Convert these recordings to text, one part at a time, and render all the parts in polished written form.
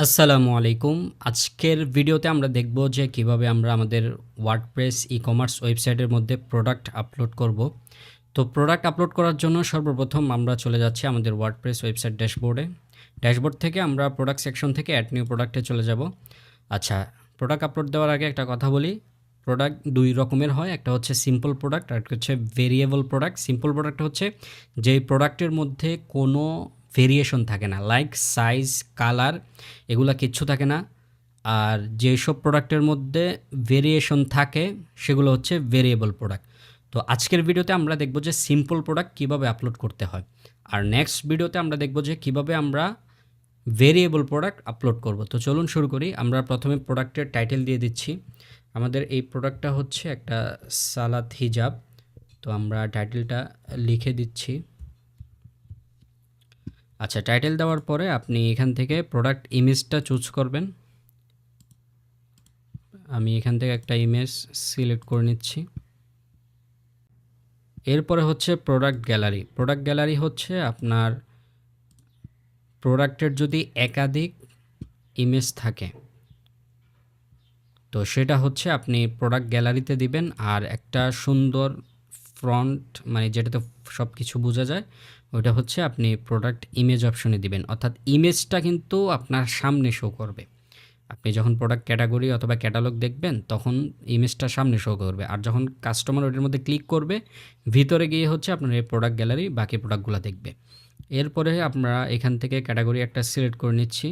আসসালামু আলাইকুম। আজকের ভিডিওতে আমরা দেখব যে কিভাবে আমরা আমাদের ওয়ার্ডপ্রেস ই-কমার্স ওয়েবসাইটের মধ্যে প্রোডাক্ট আপলোড করব। তো প্রোডাক্ট আপলোড করার জন্য সর্বপ্রথম আমরা চলে যাচ্ছি আমাদের ওয়ার্ডপ্রেস ওয়েবসাইট ড্যাশবোর্ডে। ড্যাশবোর্ড থেকে আমরা প্রোডাক্ট সেকশন থেকে অ্যাড নিউ প্রোডাক্টে চলে যাব। আচ্ছা, প্রোডাক্ট আপলোড দেওয়ার আগে একটা কথা বলি। প্রোডাক্ট দুই রকমের হয়, একটা হচ্ছে সিম্পল প্রোডাক্ট আর একটা হচ্ছে ভেরিয়েবল প্রোডাক্ট। সিম্পল প্রোডাক্ট হচ্ছে যেই প্রোডাক্টের মধ্যে কোনো ভেরিয়েশন থাকে না, লাইক সাইজ, কালার এগুলা কিচ্ছু থাকে না। আর যেসব প্রোডাক্টের মধ্যে ভেরিয়েশন থাকে সেগুলো হচ্ছে ভেরিয়েবল প্রোডাক্ট। তো আজকের ভিডিওতে আমরা দেখব যে সিম্পল প্রোডাক্ট কিভাবে আপলোড করতে হয়, আর নেক্সট ভিডিওতে আমরা দেখব যে কিভাবে আমরা ভেরিয়েবল প্রোডাক্ট আপলোড করব। তো চলুন শুরু করি। আমরা প্রথমে প্রোডাক্টের টাইটেল দিয়ে দিচ্ছি। আমাদের এই প্রোডাক্টটা হচ্ছে একটা সালাত হিজাব। তো আমরা টাইটেলটা লিখে দিচ্ছি। আচ্ছা, টাইটেল দেওয়ার পরে আপনি এখান থেকে প্রোডাক্ট ইমেজটা চুজ করবেন। আমি এখান থেকে একটা ইমেজ সিলেক্ট করে নিচ্ছি। এরপরে হচ্ছে প্রোডাক্ট গ্যালারি। প্রোডাক্ট গ্যালারি হচ্ছে আপনার প্রোডাক্টের যদি একাধিক ইমেজ থাকে তো সেটা হচ্ছে আপনি প্রোডাক্ট গ্যালারিতে দিবেন। আর একটা সুন্দর ফ্রন্ট, মানে যেটাতে সব কিছু বোঝা যায়, ওইটা হচ্ছে আপনি প্রোডাক্ট ইমেজ অপশনে দিবেন। অর্থাৎ ইমেজটা কিন্তু আপনার সামনে শো করবে। আপনি যখন প্রোডাক্ট ক্যাটাগরি অথবা ক্যাটালগ দেখবেন তখন ইমেজটা সামনে শো করবে। আর যখন কাস্টমার ওইটার মধ্যে ক্লিক করবে, ভিতরে গিয়ে হচ্ছে আপনার এই প্রোডাক্ট গ্যালারি বাকি প্রোডাক্টগুলো দেখবে। এরপরে আমরা এখান থেকে ক্যাটাগরি একটা সিলেক্ট করে নিচ্ছি।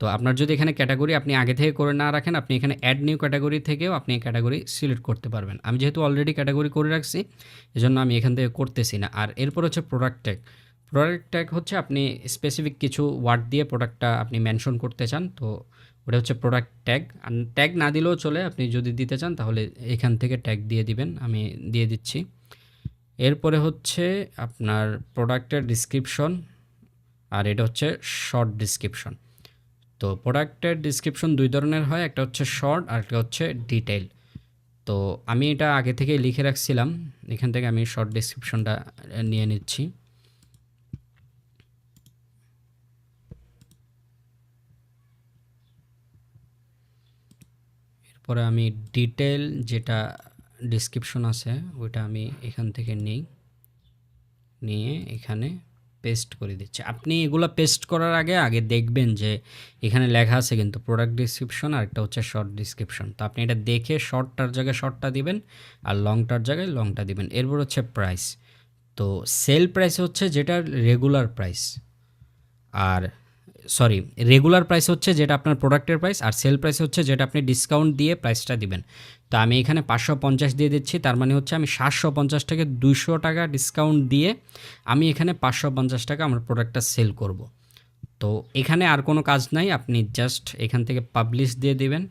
তো আপনার যদি এখানে ক্যাটাগরি আপনি আগে থেকে করে না রাখেন, আপনি এখানে অ্যাড নিউ ক্যাটাগরি থেকেও আপনি ক্যাটাগরি সিলেক্ট করতে পারবেন। আমি যেহেতু অলরেডি ক্যাটাগরি করে রাখছি, এজন্য আমি এখান থেকে করতেছি না। আর এরপর হচ্ছে প্রোডাক্ট ট্যাগ। প্রোডাক্ট ট্যাগ হচ্ছে আপনি স্পেসিফিক কিছু ওয়ার্ড দিয়ে প্রোডাক্টটা আপনি মেনশন করতে চান, তো ওটা হচ্ছে প্রোডাক্ট ট্যাগ। আর ট্যাগ না দিলেও চলে, আপনি যদি দিতে চান তাহলে এখান থেকে ট্যাগ দিয়ে দিবেন। আমি দিয়ে দিচ্ছি। এরপরে হচ্ছে আপনার প্রোডাক্টের ডিসক্রিপশন, আর এটা হচ্ছে শর্ট ডিসক্রিপশন। তো প্রোডাক্টের ডিসক্রিপশন দুই ধরনের হয়, একটা হচ্ছে শর্ট আর একটা হচ্ছে ডিটেইল। তো আমি এটা আগে থেকেই লিখে রাখছিলাম, এখান থেকে আমি শর্ট ডিসক্রিপশনটা নিয়ে নিচ্ছি। এরপরে আমি ডিটেইল যেটা ডিসক্রিপশন আছে ওইটা আমি এখান থেকে নিয়ে এখানে পেস্ট করে দিচ্ছি। আপনি এগুলো পেস্ট করার আগে দেখবেন যে এখানে লেখা আছে কিন্তু প্রোডাক্ট ডিসক্রিপশন আর একটা হচ্ছে শর্ট ডিসক্রিপশন। তো আপনি এটা দেখে শর্টটার জায়গায় শর্টটা দিবেন আর লংটার জায়গায় লংটা দিবেন। এরপর হচ্ছে প্রাইস। তো সেল প্রাইস হচ্ছে যেটা রেগুলার প্রাইস, আর সরি, রেগুলার প্রাইস হচ্ছে যেটা আপনার প্রোডাক্টের প্রাইস, আর সেল প্রাইস হচ্ছে যেটা আপনি ডিসকাউন্ট দিয়ে প্রাইসটা দিবেন। তো আমি এখানে 550 দিয়ে দিচ্ছি, তার মানে হচ্ছে আমি 750 থেকে 200 টাকা ডিসকাউন্ট দিয়ে আমি এখানে 550 টাকা আমার প্রোডাক্টটা সেল করব। তো এখানে আর কোনো কাজ নাই, আপনি জাস্ট এখান থেকে পাবলিশ দিয়ে দিবেন।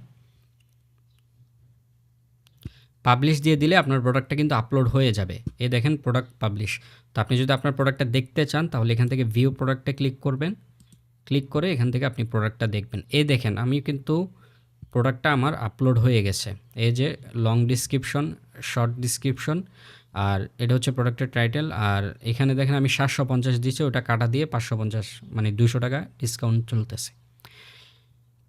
পাবলিশ দিয়ে দিলে আপনার প্রোডাক্টটা কিন্তু আপলোড হয়ে যাবে। এই দেখেন প্রোডাক্ট পাবলিশ। তো আপনি যদি আপনার প্রোডাক্টটা দেখতে চান তাহলে এখান থেকে ভিউ প্রোডাক্টে ক্লিক করবেন। ক্লিক করে এখান থেকে আপনি প্রোডাক্টটা দেখবেন। এই দেখেন আমি কিন্তু প্রোডাক্টটা আমার আপলোড হয়ে গেছে। এই যে লং ডিসক্রিপশন, শর্ট ডিসক্রিপশন, আর এটা হচ্ছে প্রোডাক্টের টাইটেল। আর এখানে দেখেন আমি 750 দিয়েছি, ওটা কাটা দিয়ে 550 মানে 200 টাকা ডিসকাউন্ট চলতেছে।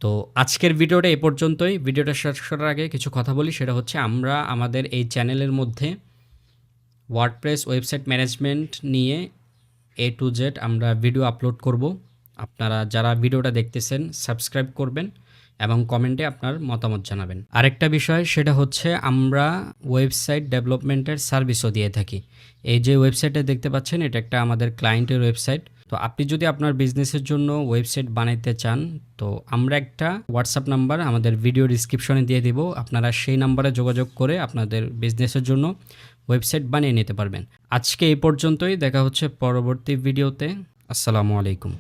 তো আজকের ভিডিওটা এ পর্যন্তই। ভিডিওটা শেষ করার আগে কিছু কথা বলি, সেটা হচ্ছে আমরা আমাদের এই চ্যানেলের মধ্যে ওয়ার্ডপ্রেস ওয়েবসাইট ম্যানেজমেন্ট নিয়ে A to Z আমরা ভিডিও আপলোড করব। আপনারা যারা ভিডিওটা দেখতেছেন সাবস্ক্রাইব করবেন এবং কমেন্টে আপনার মতামত জানাবেন। আরেকটা বিষয় সেটা হচ্ছে আমরা ওয়েবসাইট ডেভেলপমেন্টের সার্ভিসও দিয়ে থাকি। এই যে ওয়েবসাইটটা দেখতে পাচ্ছেন এটা একটা আমাদের ক্লায়েন্টের ওয়েবসাইট। তো আপনি যদি আপনার বিজনেসের জন্য ওয়েবসাইট বানাইতে চান তো আমরা একটা হোয়াটসঅ্যাপ নাম্বার আমাদের ভিডিও ডিসক্রিপশনে দিয়ে দিব, আপনারা সেই নাম্বারে যোগাযোগ করে আপনাদের বিজনেসের জন্য ওয়েবসাইট বানিয়ে নিতে পারবেন। আজকে এই পর্যন্তই, দেখা হচ্ছে পরবর্তী ভিডিওতে। আসসালামু আলাইকুম।